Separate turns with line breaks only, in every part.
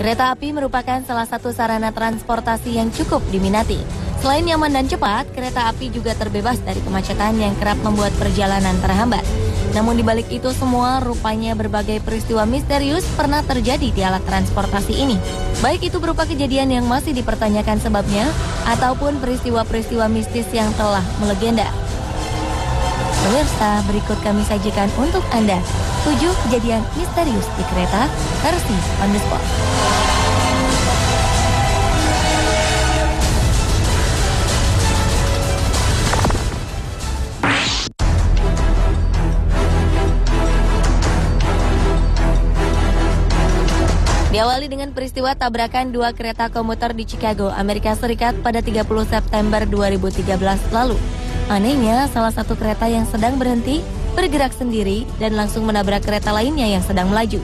Kereta api merupakan salah satu sarana transportasi yang cukup diminati. Selain nyaman dan cepat, kereta api juga terbebas dari kemacetan yang kerap membuat perjalanan terhambat. Namun di balik itu semua, rupanya berbagai peristiwa misterius pernah terjadi di alat transportasi ini. Baik itu berupa kejadian yang masih dipertanyakan sebabnya, ataupun peristiwa-peristiwa mistis yang telah melegenda. Pemirsa, berikut kami sajikan untuk Anda 7 kejadian misterius di kereta versi on the spot. Diawali dengan peristiwa tabrakan dua kereta komuter di Chicago, Amerika Serikat pada 30 September 2013 lalu. Anehnya, salah satu kereta yang sedang berhenti bergerak sendiri dan langsung menabrak kereta lainnya yang sedang melaju.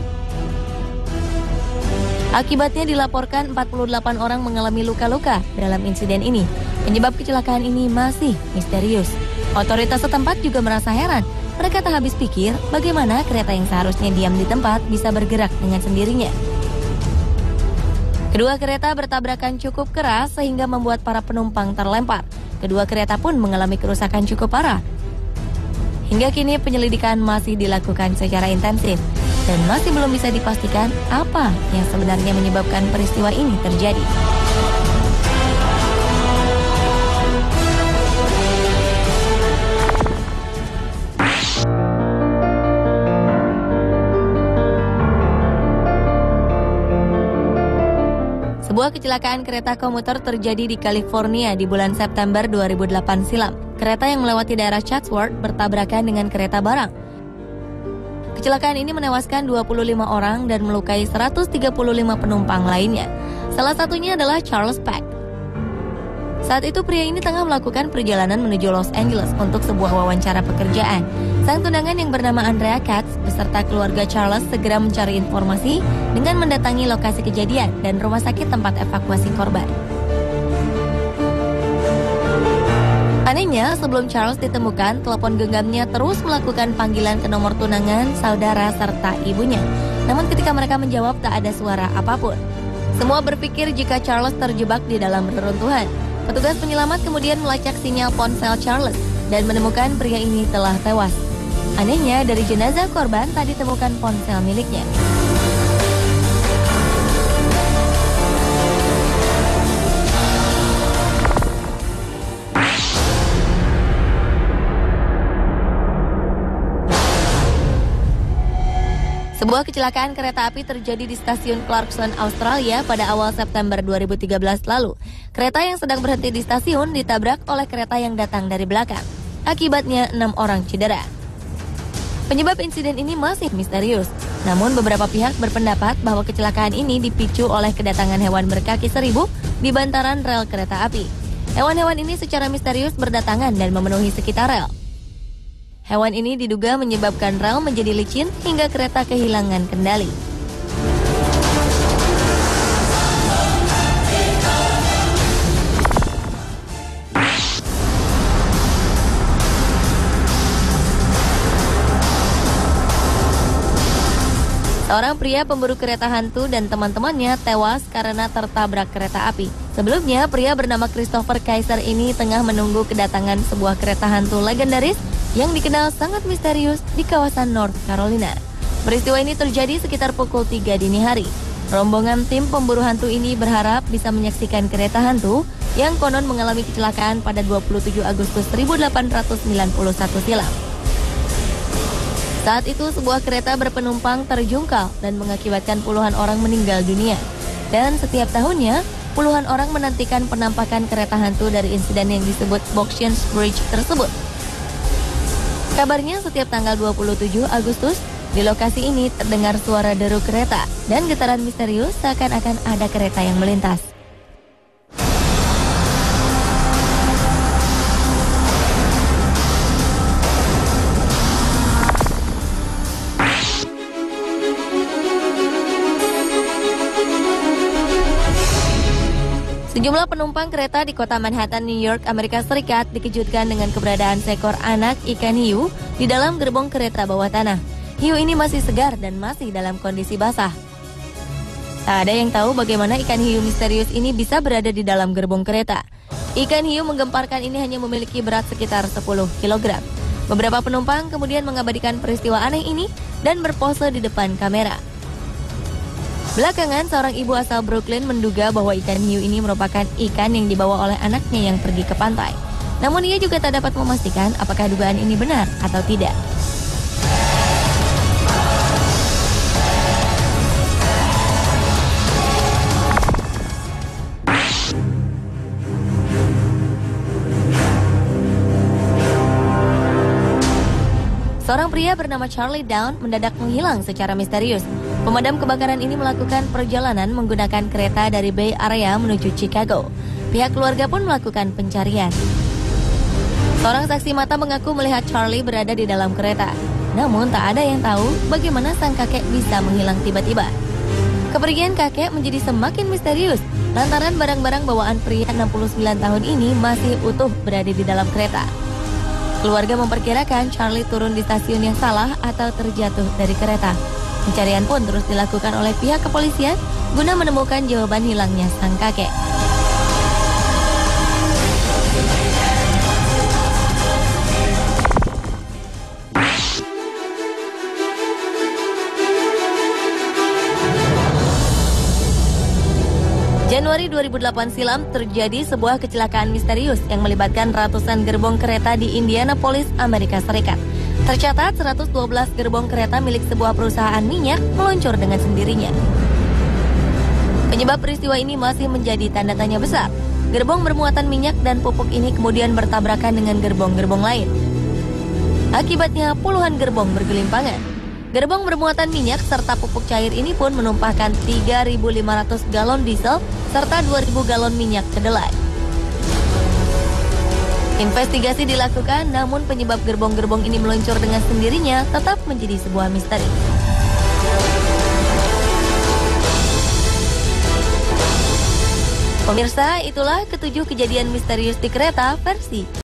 Akibatnya dilaporkan 48 orang mengalami luka-luka dalam insiden ini. Penyebab kecelakaan ini masih misterius. Otoritas setempat juga merasa heran. Mereka tak habis pikir bagaimana kereta yang seharusnya diam di tempat bisa bergerak dengan sendirinya. Kedua kereta bertabrakan cukup keras sehingga membuat para penumpang terlempar. Kedua kereta pun mengalami kerusakan cukup parah. Hingga kini penyelidikan masih dilakukan secara intensif dan masih belum bisa dipastikan apa yang sebenarnya menyebabkan peristiwa ini terjadi. Sebuah kecelakaan kereta komuter terjadi di California di bulan September 2008 silam. Kereta yang melewati daerah Chatsworth bertabrakan dengan kereta barang. Kecelakaan ini menewaskan 25 orang dan melukai 135 penumpang lainnya. Salah satunya adalah Charles Peck. Saat itu pria ini tengah melakukan perjalanan menuju Los Angeles untuk sebuah wawancara pekerjaan. Sang tunangan yang bernama Andrea Katz beserta keluarga Charles segera mencari informasi dengan mendatangi lokasi kejadian dan rumah sakit tempat evakuasi korban. Anehnya, sebelum Charles ditemukan, telepon genggamnya terus melakukan panggilan ke nomor tunangan, saudara, serta ibunya. Namun ketika mereka menjawab, tak ada suara apapun. Semua berpikir jika Charles terjebak di dalam reruntuhan. Petugas penyelamat kemudian melacak sinyal ponsel Charles dan menemukan pria ini telah tewas. Anehnya, dari jenazah korban tak ditemukan ponsel miliknya. Sebuah kecelakaan kereta api terjadi di stasiun Clarkson, Australia pada awal September 2013 lalu. Kereta yang sedang berhenti di stasiun ditabrak oleh kereta yang datang dari belakang. Akibatnya 6 orang cedera. Penyebab insiden ini masih misterius. Namun beberapa pihak berpendapat bahwa kecelakaan ini dipicu oleh kedatangan hewan berkaki seribu di bantaran rel kereta api. Hewan-hewan ini secara misterius berdatangan dan memenuhi sekitar rel. Hewan ini diduga menyebabkan rel menjadi licin hingga kereta kehilangan kendali. Seorang pria pemburu kereta hantu dan teman-temannya tewas karena tertabrak kereta api. Sebelumnya, pria bernama Christopher Kaiser ini tengah menunggu kedatangan sebuah kereta hantu legendaris yang dikenal sangat misterius di kawasan North Carolina. Peristiwa ini terjadi sekitar pukul 3 dini hari. Rombongan tim pemburu hantu ini berharap bisa menyaksikan kereta hantu yang konon mengalami kecelakaan pada 27 Agustus 1891 silam. Saat itu sebuah kereta berpenumpang terjungkal dan mengakibatkan puluhan orang meninggal dunia. Dan setiap tahunnya, puluhan orang menantikan penampakan kereta hantu dari insiden yang disebut Boxians Bridge tersebut. Kabarnya setiap tanggal 27 Agustus, di lokasi ini terdengar suara deru kereta dan getaran misterius seakan-akan ada kereta yang melintas. Sejumlah penumpang kereta di kota Manhattan, New York, Amerika Serikat dikejutkan dengan keberadaan seekor anak ikan hiu di dalam gerbong kereta bawah tanah. Hiu ini masih segar dan masih dalam kondisi basah. Tak ada yang tahu bagaimana ikan hiu misterius ini bisa berada di dalam gerbong kereta. Ikan hiu menggemparkan ini hanya memiliki berat sekitar 10 kg. Beberapa penumpang kemudian mengabadikan peristiwa aneh ini dan berpose di depan kamera. Belakangan, seorang ibu asal Brooklyn menduga bahwa ikan hiu ini merupakan ikan yang dibawa oleh anaknya yang pergi ke pantai. Namun ia juga tak dapat memastikan apakah dugaan ini benar atau tidak. Seorang pria bernama Charlie Down mendadak menghilang secara misterius. Pemadam kebakaran ini melakukan perjalanan menggunakan kereta dari Bay Area menuju Chicago. Pihak keluarga pun melakukan pencarian. Seorang saksi mata mengaku melihat Charlie berada di dalam kereta. Namun tak ada yang tahu bagaimana sang kakek bisa menghilang tiba-tiba. Kepergian kakek menjadi semakin misterius lantaran barang-barang bawaan pria 69 tahun ini masih utuh berada di dalam kereta. Keluarga memperkirakan Charlie turun di stasiun yang salah atau terjatuh dari kereta. Pencarian pun terus dilakukan oleh pihak kepolisian guna menemukan jawaban hilangnya sang kakek. Januari 2008 silam terjadi sebuah kecelakaan misterius yang melibatkan ratusan gerbong kereta di Indianapolis, Amerika Serikat. Tercatat 112 gerbong kereta milik sebuah perusahaan minyak meluncur dengan sendirinya. Penyebab peristiwa ini masih menjadi tanda tanya besar. Gerbong bermuatan minyak dan pupuk ini kemudian bertabrakan dengan gerbong-gerbong lain. Akibatnya puluhan gerbong bergelimpangan. Gerbong bermuatan minyak serta pupuk cair ini pun menumpahkan 3.500 galon diesel serta 2.000 galon minyak kedelai. Investigasi dilakukan, namun penyebab gerbong-gerbong ini meluncur dengan sendirinya tetap menjadi sebuah misteri. Pemirsa, itulah ketujuh kejadian misterius di kereta versi